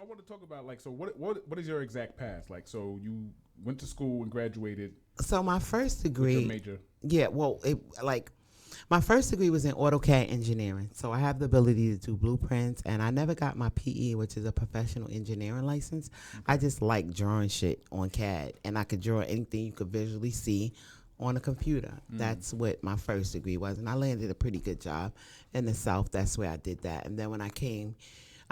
I want to talk about like, so what is your exact path? Like, so you went to school and graduated. So my first degree, major. Yeah, well, my first degree was in AutoCAD engineering. So I have the ability to do blueprints, and I never got my PE, which is a professional engineering license. Okay. I just like drawing shit on CAD, and I could draw anything you could visually see on a computer. That's what my first degree was, and I landed a pretty good job in the South. That's where I did that. And then when I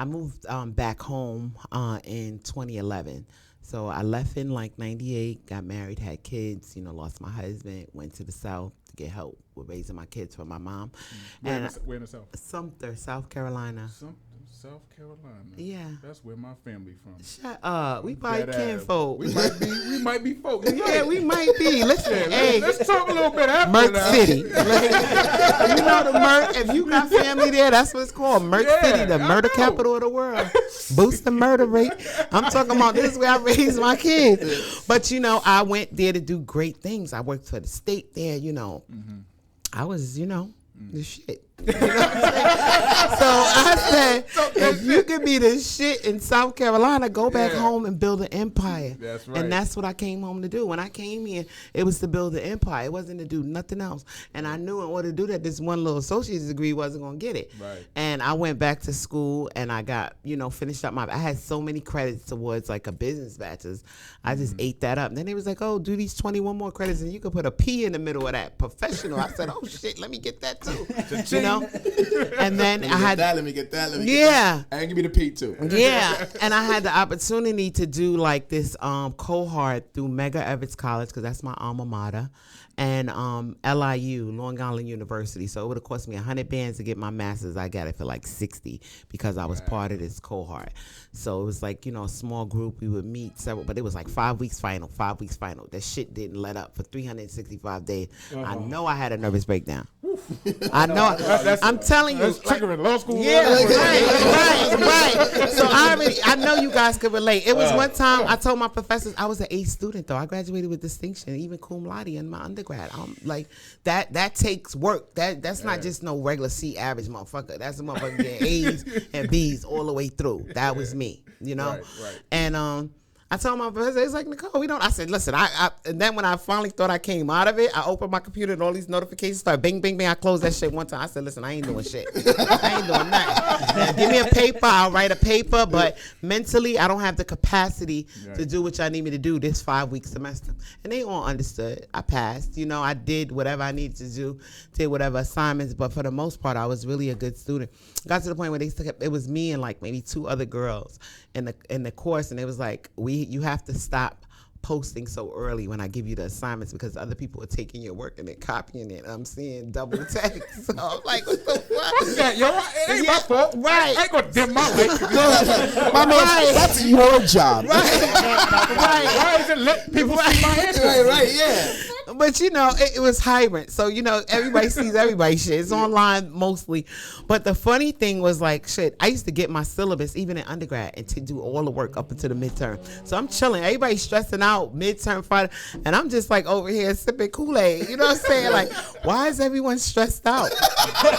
moved back home in 2011. So I left in like 98, got married, had kids, lost my husband, went to the South to get help with raising my kids for my mom. Where in the South? Sumter, South Carolina. Sumter, South Carolina. Yeah. That's where my family from. Shut up. We probably kinfolk. We might be folks. Yeah, we might be. Listen, hey. Let's talk a little bit after Merck that. City. You know the Merck, if you got family there, that's what it's called. Merck City, the murder capital of the world. Boost the murder rate. I'm talking about this is where I raised my kids. But, I went there to do great things. I worked for the state there, I was, the shit. You know what I'm saying? So I said, if you could be the shit in South Carolina, go back home and build an empire. That's right. And that's what I came home to do. When I came here, it was to build an empire. It wasn't to do nothing else. And I knew in order to do that, this one little associate's degree wasn't going to get it. Right. And I went back to school and I got, finished up I had so many credits towards like a business bachelor's. I just ate that up. And then they was like, oh, do these 21 more credits and you could put a P in the middle of that. Professional. I said, oh shit, let me get that too. And then let me get that. And give me the P too. Yeah. And I had the opportunity to do like this cohort through Medgar Evers College, because that's my alma mater, and LIU, Long Island University. So it would have cost me 100 bands to get my master's. I got it for like 60 because I was part of this cohort. So it was like, a small group. We would meet several, but it was like 5 weeks final. That shit didn't let up for 365 days. I know I had a nervous breakdown. I know. I'm telling you. That's triggering law school. Yeah, right. So I know you guys could relate. It was one time I told my professors I was an A student though. I graduated with distinction, even cum laude in my undergrad. I'm like that takes work. That's not just no regular C average motherfucker. That's a motherfucker getting A's and B's all the way through. That was me, Right. And I told my professor, it's like, Nicole, I said, listen, and then when I finally thought I came out of it, I opened my computer and all these notifications started bing, bing, bing. I closed that shit one time. I said, listen, I ain't doing shit. I ain't doing nothing. Now, give me a paper, I'll write a paper, but mentally, I don't have the capacity to do what y'all need me to do this 5-week semester. And they all understood. I passed. I did whatever I needed to do, did whatever assignments, but for the most part, I was really a good student. Got to the point where it was me and like maybe 2 other girls in the course, and it was like, you have to stop posting so early when I give you the assignments because other people are taking your work and they're copying it. I'm seeing double text. So I'm like, what the fuck? Yeah, it ain't my fault. Right. I ain't gonna dim my life. My man, that's your job. Right. Why is it let people see my answers? Right, yeah. But it was hybrid. So, everybody sees everybody shit. It's online mostly. But the funny thing was like, shit, I used to get my syllabus even in undergrad and to do all the work up until the midterm. So I'm chilling. Everybody's stressing out midterm Friday. And I'm just like over here sipping Kool-Aid. You know what I'm saying? Like, why is everyone stressed out?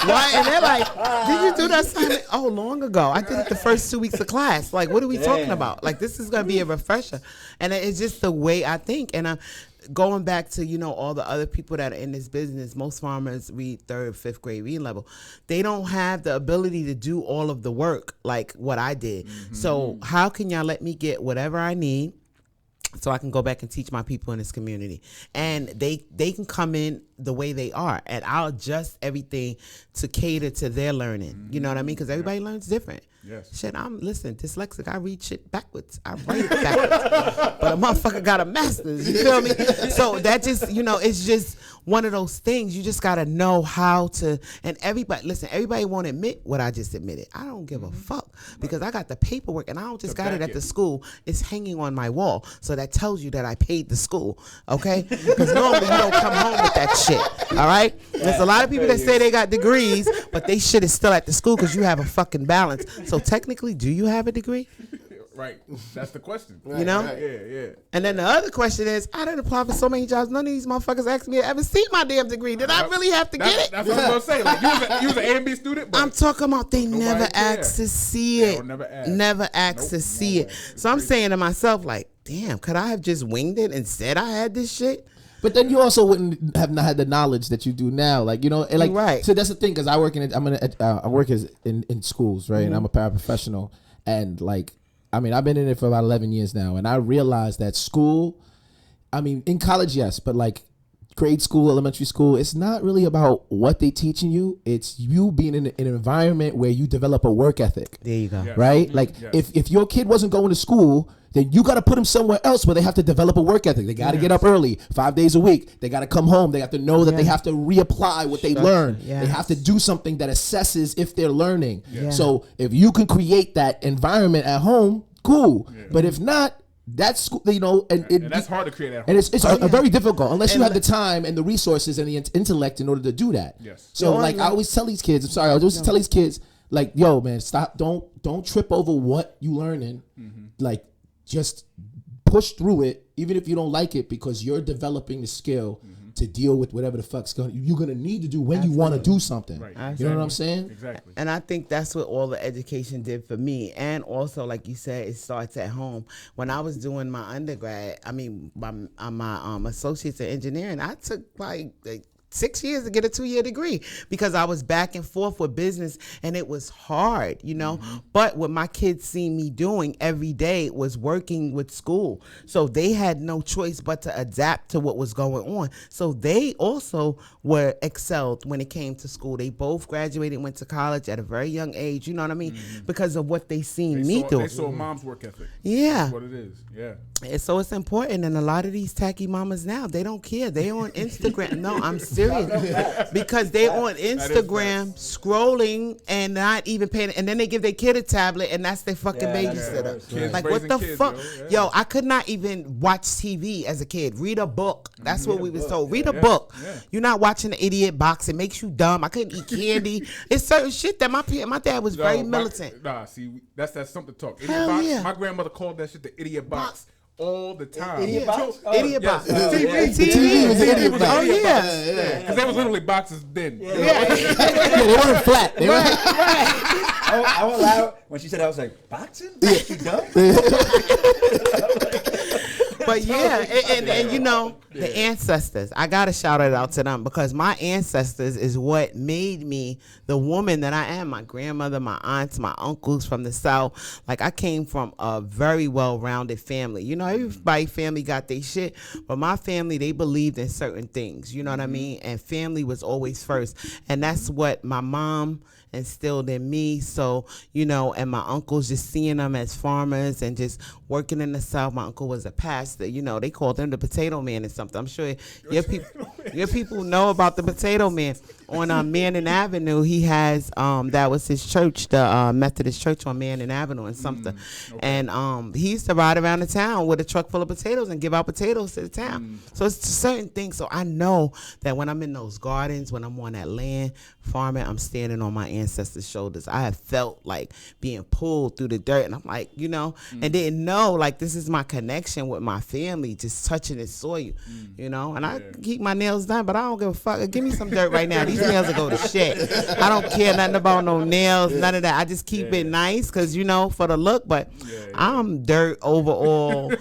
Why? And they're like, did you do that assignment? Oh, long ago. I did it the first 2 weeks of class. Like, what are we talking about? Like, this is going to be a refresher. And it's just the way I think. And going back to, all the other people that are in this business, most farmers read 3rd, 5th grade reading level. They don't have the ability to do all of the work like what I did. Mm-hmm. So how can y'all let me get whatever I need so I can go back and teach my people in this community? And they can come in the way they are, and I'll adjust everything to cater to their learning. Mm-hmm. You know what I mean? Because everybody learns different. Yes. Shit, I'm dyslexic. I read shit backwards. I write it backwards. But a motherfucker got a master's. You feel me? So that just, it's just one of those things. You just got to know how to, and everybody won't admit what I just admitted. I don't give a fuck because I got the paperwork and I don't just got it at the school. It's hanging on my wall. So that tells you that I paid the school. Okay? Because normally you don't come home with that shit. All right? There's a lot of people that say they got degrees, but they shit is still at the school because you have a fucking balance. So technically, do you have a degree? Right. That's the question. You know? Yeah. And then the other question is, I didn't apply for so many jobs. None of these motherfuckers asked me to ever see my damn degree. Did I really have to get it? That's what I'm gonna say. Like you was an A and B student, but I'm talking about they never cared. asked to see it. Never asked to see it. So I'm saying to myself, like, damn, could I have just winged it and said I had this shit? But then you also wouldn't have not had the knowledge that you do now, like, you know, and like, right. So that's the thing, because I work I work in schools, right, and I'm a paraprofessional, and like, I mean, I've been in it for about 11 years now, and I realized that school, I mean, in college, yes, but like grade school, elementary school, it's not really about what they teaching you. It's you being in an environment where you develop a work ethic. There you go. Yes. Right? Mm-hmm. Like Yes. if your kid wasn't going to school, then you got to put them somewhere else where they have to develop a work ethic. They got to get up early, 5 days a week. They got to come home. They have to know that they have to reapply what they learn. Yes. They have to do something that assesses if they're learning. Yeah. So if you can create that environment at home, cool. Yeah. But if not, that's school, you know, and that's hard to create at home. and it's very difficult unless you have the time and the resources and the intellect in order to do that. Yes. So like I always tell these kids, I always tell these kids, like, yo, man, stop, don't trip over what you learning. Like, just push through it, even if you don't like it, because you're developing the skill to deal with whatever the fuck's you're gonna need to do when you want to do something. Right. You know what I'm saying? Exactly. And I think that's what all the education did for me. And also, like you said, it starts at home. When I was doing my undergrad, I mean, my associates in engineering, I took like 6 years to get a 2-year degree because I was back and forth with business and it was hard, you know. But what my kids see me doing every day was working with school. So they had no choice but to adapt to what was going on. So they also were excelled when it came to school. They both graduated and went to college at a very young age, you know what I mean? Because of what they seen me do. They saw mom's work ethic. Yeah. That's what it is. Yeah. And so it's important, and a lot of these tacky mamas now, they don't care. They on Instagram. No, I'm serious. Because they on Instagram scrolling and not even paying, and then they give their kid a tablet and that's their fucking babysitter. Like, what the fuck? Yo, I could not even watch TV as a kid. Read a book. That's what we was told. Read a book. You're not watching the idiot box. It makes you dumb. I couldn't eat candy. It's certain shit that my dad was very militant. That's something to talk. Hell Idiot box. yeah. My grandmother called that shit the idiot box. All the time. Idiot box? Idiot box. TV was an idiot box. Oh, yeah. Because they was literally boxes then. Yeah, they weren't flat. They weren't. I won't lie. When she said that, I was like, boxing? You dumb? But yeah, and you know, the ancestors, I gotta shout it out to them because my ancestors is what made me the woman that I am. My grandmother, my aunts, my uncles from the South. Like, I came from a very well-rounded family. You know, everybody family got their shit, but my family, they believed in certain things, you know what I mean? And family was always first. And that's what my mom instilled in me. So, you know, and my uncles, just seeing them as farmers and just working in the South. My uncle was a pastor. You know, they called him the Potato Man or something. I'm sure your people know about the Potato Man. On Manning Avenue, he has that was his church, the Methodist Church on Manning Avenue and something. And he used to ride around the town with a truck full of potatoes and give out potatoes to the town. So it's certain things. So I know that when I'm in those gardens, when I'm on that land farming, I'm standing on my ancestors' shoulders. I have felt like being pulled through the dirt, and I'm like, you know, and didn't know, like, this is my connection with my family, just touching the soil, you know. And I keep my nails done, but I don't give a fuck. Give me some dirt right now. These nails will go to shit. I don't care nothing about no nails, none of that. I just keep it nice because, you know, for the look, but I'm dirt overall,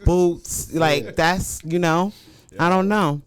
boots, like, that's, you know, I don't know.